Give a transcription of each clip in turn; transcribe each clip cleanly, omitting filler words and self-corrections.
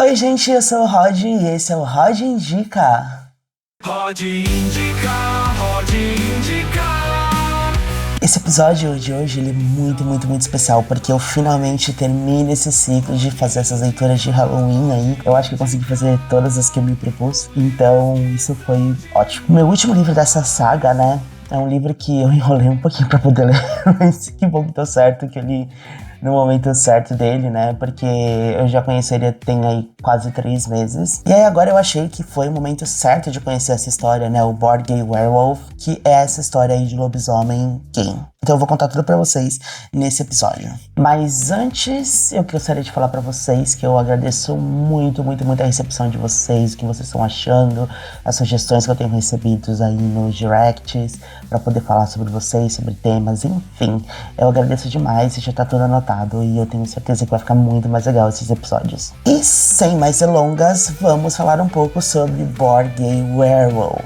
Oi, gente, eu sou o Rod e esse é o Rod Indica. Rod Indica, Rod Indica. Esse episódio de hoje ele é muito especial porque eu finalmente termino esse ciclo de fazer essas leituras de Halloween aí. Eu acho que eu consegui fazer todas as que eu me propus, então isso foi ótimo. Meu último livro dessa saga, né, é um livro que eu enrolei um pouquinho pra poder ler, mas que bom que deu certo, que eu li no momento certo dele, né? Porque eu já conheci ele tem aí quase 3 meses. E aí agora eu achei que foi o momento certo de conhecer essa história, né? O Board Game Werewolf, que é essa história aí de lobisomem game. Então eu vou contar tudo pra vocês nesse episódio. Mas antes, eu gostaria de falar pra vocês que eu agradeço muito a recepção de vocês, o que vocês estão achando, as sugestões que eu tenho recebido aí nos directs, pra poder falar sobre vocês, sobre temas, enfim. Eu agradeço demais e já tá tudo anotado e eu tenho certeza que vai ficar muito mais legal esses episódios. E sem mais delongas, vamos falar um pouco sobre Board Game Werewolf.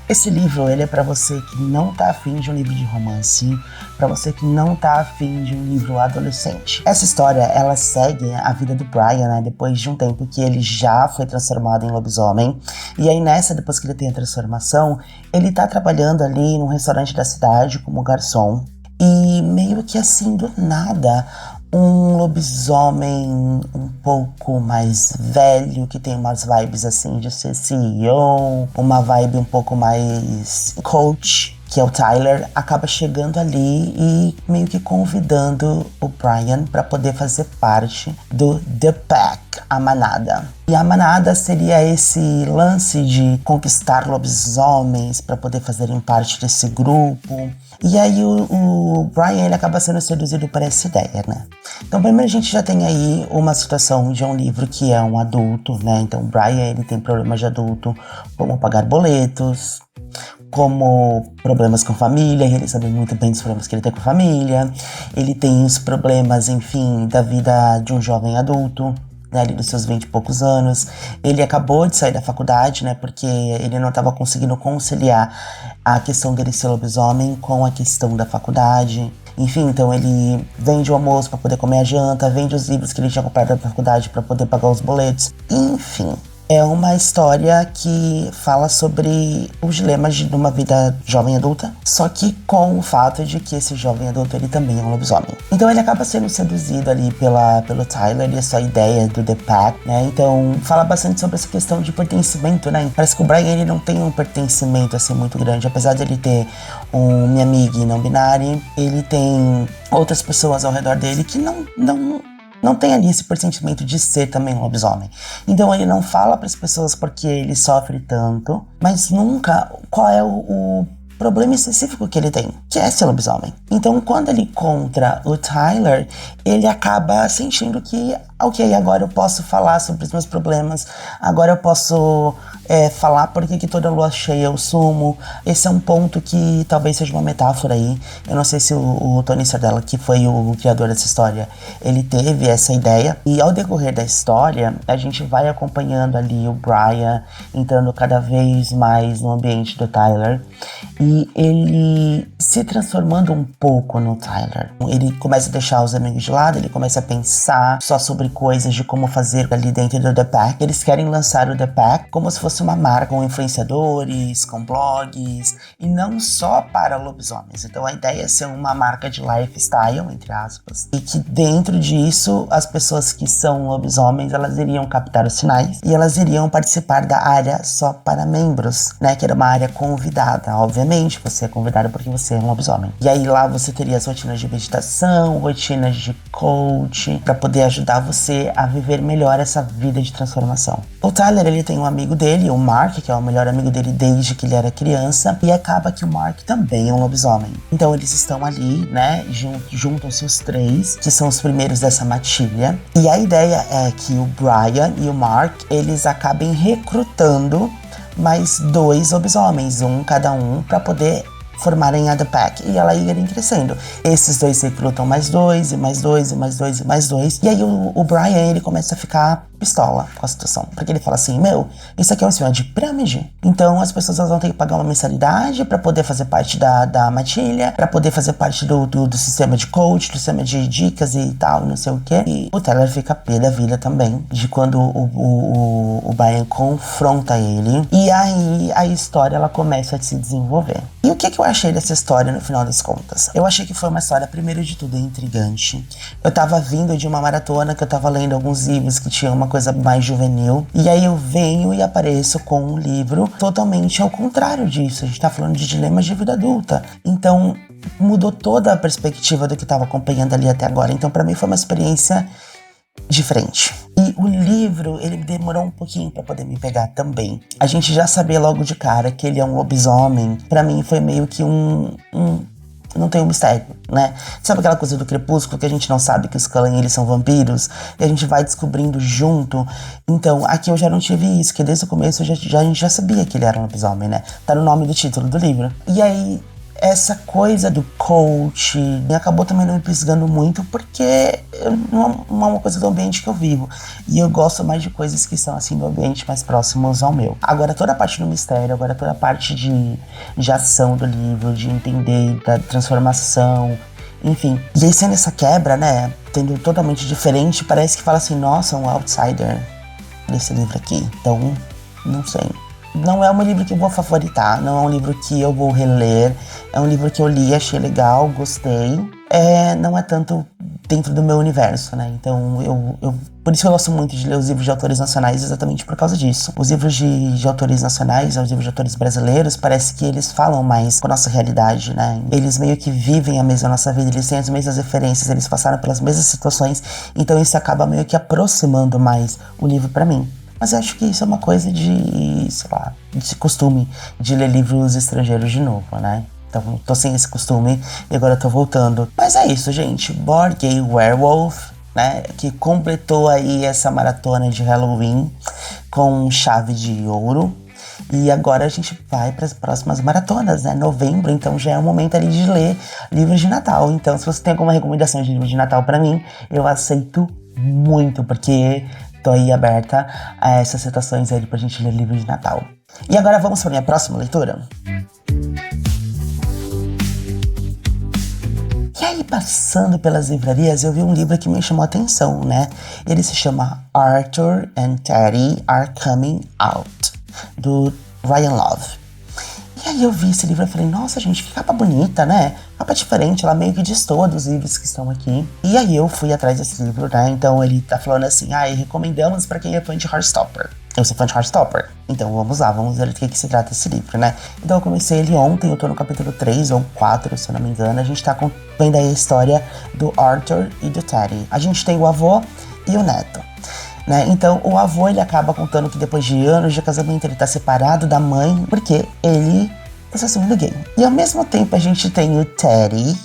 Esse livro, ele é pra você que não tá afim de um livro de romance, pra você que não tá afim de um livro adolescente. Essa história, ela segue a vida do Brian, né, depois de um tempo que ele já foi transformado em lobisomem. E aí nessa, depois que ele tem a transformação, ele tá trabalhando ali num restaurante da cidade como garçom. E meio que assim, do nada, um lobisomem um pouco mais velho, que tem umas vibes assim de ser CEO, uma vibe um pouco mais coach, que é o Tyler, acaba chegando ali e meio que convidando o Brian para poder fazer parte do The Pack, a manada. E a manada seria esse lance de conquistar lobisomens para poder fazerem parte desse grupo. E aí o Brian, ele acaba sendo seduzido por essa ideia, né? Então primeiro a gente já tem aí uma situação de um livro que é um adulto, né? Então o Brian, ele tem problemas de adulto, como pagar boletos, como problemas com família, ele sabe muito bem dos problemas que ele tem com a família. Ele tem os problemas, enfim, da vida de um jovem adulto, né, ali dos seus 20 e poucos anos. Ele acabou de sair da faculdade, né, porque ele não estava conseguindo conciliar a questão dele ser lobisomem com a questão da faculdade. Enfim, então ele vende o almoço para poder comer a janta, vende os livros que ele tinha comprado na faculdade para poder pagar os boletos. Enfim, é uma história que fala sobre os dilemas de uma vida jovem adulta, só que com o fato de que esse jovem adulto, ele também é um lobisomem. Então ele acaba sendo seduzido ali pelo Tyler e essa ideia do The Pack, né? Então fala bastante sobre essa questão de pertencimento, né? Parece que o Brian, ele não tem um pertencimento assim muito grande, apesar de ele ter um Miyamigi não binário, ele tem outras pessoas ao redor dele que não tem ali esse pressentimento de ser também um lobisomem. Então ele não fala para as pessoas porque ele sofre tanto, mas nunca qual é o problema específico que ele tem, que é ser lobisomem. Então quando ele encontra o Tyler, ele acaba sentindo que, ok, agora eu posso falar sobre os meus problemas, agora eu posso falar porque que toda lua cheia eu sumo. Esse é um ponto que talvez seja uma metáfora aí. Eu não sei se o Tony Sardella, que foi o criador dessa história, ele teve essa ideia. E ao decorrer da história, a gente vai acompanhando ali o Brian entrando cada vez mais no ambiente do Tyler. E ele se transformando um pouco no Tyler. Ele começa a deixar os amigos de lado, ele começa a pensar só sobre coisas de como fazer ali dentro do The Pack. Eles querem lançar o The Pack como se fosse uma marca, com influenciadores, com blogs, e não só para lobisomens. Então a ideia é ser uma marca de lifestyle, entre aspas, e que dentro disso, as pessoas que são lobisomens, elas iriam captar os sinais e elas iriam participar da área só para membros, né, que era uma área convidada. Obviamente, você é convidado porque você é um lobisomem. E aí lá você teria as rotinas de meditação, rotinas de coach, para poder ajudar você a viver melhor essa vida de transformação. O Tyler, ele tem um amigo dele, o Mark, que é o melhor amigo dele desde que ele era criança, e acaba que o Mark também é um lobisomem. Então eles estão ali, né, juntam-se os três, que são os primeiros dessa matilha, e a ideia é que o Brian e o Mark, eles acabem recrutando mais 2 lobisomens, cada um, para poder formarem a The Pack e ela irem crescendo. Esses 2 recrutam mais 2, e mais 2, e mais 2, e mais 2. E aí o Brian, ele começa a ficar pistola com a situação. Porque ele fala assim, isso aqui é um esquema de pirâmide. Então as pessoas elas vão ter que pagar uma mensalidade pra poder fazer parte da matilha, pra poder fazer parte do sistema de coach, do sistema de dicas e tal, não sei o quê. E o Tyler fica pé da vida também, de quando o Brian confronta ele. E aí a história, ela começa a se desenvolver. E o que eu achei dessa história no final das contas? Eu achei que foi uma história, primeiro de tudo, intrigante. Eu tava vindo de uma maratona que eu tava lendo alguns livros que tinham uma coisa mais juvenil. E aí eu venho e apareço com um livro totalmente ao contrário disso. A gente tá falando de dilemas de vida adulta. Então, mudou toda a perspectiva do que eu tava acompanhando ali até agora. Então, pra mim, foi uma experiência diferente. E o livro, ele demorou um pouquinho pra poder me pegar também. A gente já sabia logo de cara que ele é um lobisomem. Pra mim foi meio que não tem um mistério, né? Sabe aquela coisa do Crepúsculo que a gente não sabe que os Cullen, eles são vampiros? E a gente vai descobrindo junto. Então, aqui eu já não tive isso, que desde o começo a gente já sabia que ele era um lobisomem, né? Tá no nome do título do livro. E aí, essa coisa do coach me acabou também não me pisgando muito, porque não é uma coisa do ambiente que eu vivo. E eu gosto mais de coisas que são assim do ambiente mais próximos ao meu. Agora toda a parte do mistério, agora toda a parte de ação do livro, de entender da transformação, enfim. E aí sendo essa quebra, né, tendo totalmente diferente, parece que fala assim, nossa, um outsider desse livro aqui. Então, não sei. Não é um livro que eu vou favoritar, não é um livro que eu vou reler, é um livro que eu li, achei legal, gostei. Não é tanto dentro do meu universo, né? Então, por isso que eu gosto muito de ler os livros de autores nacionais, exatamente por causa disso. Os livros de autores nacionais, os livros de autores brasileiros, parece que eles falam mais com a nossa realidade, né? Eles meio que vivem a mesma nossa vida, eles têm as mesmas referências, eles passaram pelas mesmas situações, então isso acaba meio que aproximando mais o livro pra mim. Mas eu acho que isso é uma coisa de, sei lá, de costume de ler livros estrangeiros de novo, né? Então, tô sem esse costume e agora eu tô voltando. Mas é isso, gente. Board Game Werewolf, né? Que completou aí essa maratona de Halloween com chave de ouro. E agora a gente vai para as próximas maratonas, né? Novembro, então já é o momento ali de ler livros de Natal. Então, se você tem alguma recomendação de livro de Natal pra mim, eu aceito muito, porque tô aí aberta a essas situações aí pra gente ler livros de Natal. E agora vamos pra minha próxima leitura? E aí, passando pelas livrarias, eu vi um livro que me chamou a atenção, né? Ele se chama Arthur and Teddy Are Coming Out, do Ryan Love. E aí eu vi esse livro e falei, nossa gente, que capa bonita, né? Capa diferente, ela meio que destoa dos livros que estão aqui. E aí eu fui atrás desse livro, né? Então ele tá falando assim, recomendamos pra quem é fã de Heartstopper. Eu sou fã de Heartstopper, então vamos lá, vamos ver do que se trata esse livro, né? Então eu comecei ele ontem, eu tô no capítulo 3 ou 4, se eu não me engano. A gente tá vendo aí a história do Arthur e do Teddy. A gente tem o avô e o neto, né? Então o avô, ele acaba contando que depois de anos de casamento ele tá separado da mãe porque ele tá se assumindo gay. E ao mesmo tempo a gente tem o Teddy,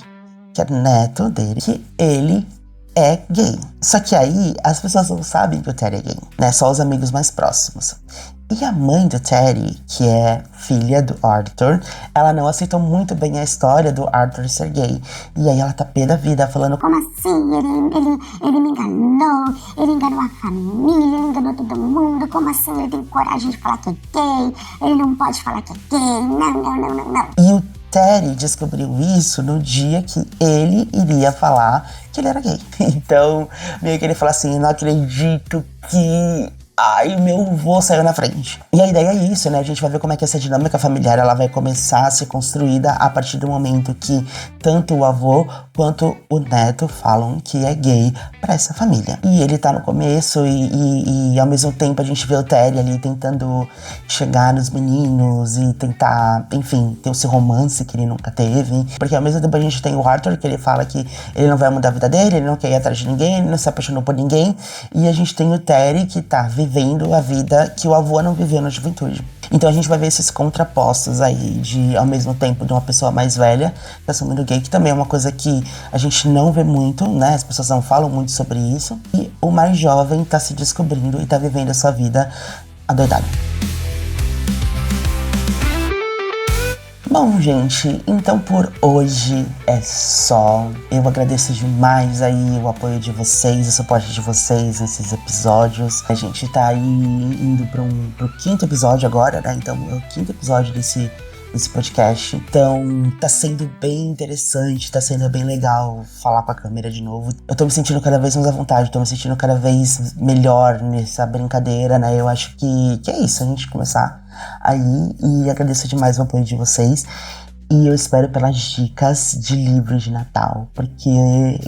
que é neto dele, que ele é gay. Só que aí as pessoas não sabem que o Teddy é gay, né? Só os amigos mais próximos. E a mãe do Teddy, que é filha do Arthur, ela não aceitou muito bem a história do Arthur ser gay. E aí ela tá pé da vida, falando, como assim? Ele me enganou, ele enganou a família, ele enganou todo mundo. Como assim ele tem coragem de falar que é gay? Ele não pode falar que é gay, não. E o Teddy descobriu isso no dia que ele iria falar que ele era gay. Então, meio que ele fala assim, não acredito que... meu avô saiu na frente. E a ideia é isso, né? A gente vai ver como é que essa dinâmica familiar ela vai começar a ser construída a partir do momento que tanto o avô quanto o neto falam que é gay pra essa família. E ele tá no começo e ao mesmo tempo a gente vê o Teddy ali tentando chegar nos meninos e tentar, enfim, ter o seu romance que ele nunca teve. Porque ao mesmo tempo a gente tem o Arthur, que ele fala que ele não vai mudar a vida dele, ele não quer ir atrás de ninguém, ele não se apaixonou por ninguém. E a gente tem o Teddy, que tá vivendo a vida que o avô não viveu na juventude. Então a gente vai ver esses contrapostos aí de, ao mesmo tempo, de uma pessoa mais velha assumindo gay, que também é uma coisa que a gente não vê muito, né? As pessoas não falam muito sobre isso. E o mais jovem tá se descobrindo e tá vivendo a sua vida adoidada. Bom, gente, então por hoje é só. Eu agradeço demais aí o apoio de vocês, o suporte de vocês nesses episódios. A gente tá aí indo pro 5º episódio agora, né? Então é o 5º episódio desse podcast. Então tá sendo bem interessante, tá sendo bem legal falar com a câmera de novo. Eu tô me sentindo cada vez mais à vontade, tô me sentindo cada vez melhor nessa brincadeira, né? Eu acho que é isso, a gente começar aí, e agradeço demais o apoio de vocês. E eu espero pelas dicas de livros de Natal, porque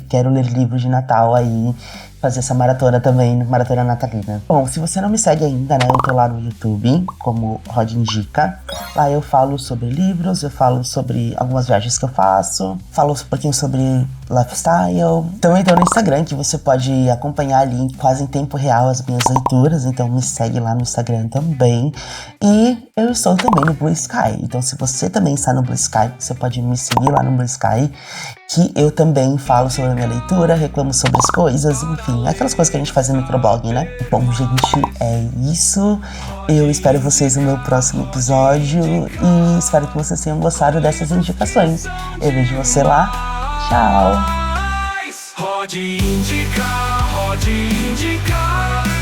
quero ler livros de Natal aí, fazer essa maratona também, maratona natalina. Bom, se você não me segue ainda, né, eu tô lá no YouTube, como Rod Indica. Lá eu falo sobre livros, eu falo sobre algumas viagens que eu faço, falo um pouquinho sobre lifestyle. Também tô no Instagram, que você pode acompanhar ali quase em tempo real as minhas leituras, então me segue lá no Instagram também. E eu estou também no Blue Sky, então se você também está no Blue Sky, você pode me seguir lá no Blue Sky, que eu também falo sobre a minha leitura, reclamo sobre as coisas, enfim, aquelas coisas que a gente faz no microblog, né? Bom, gente, é isso. Eu espero vocês no meu próximo episódio e espero que vocês tenham gostado dessas indicações. Eu vejo você lá. Tchau! Rod Indica, Rod Indica.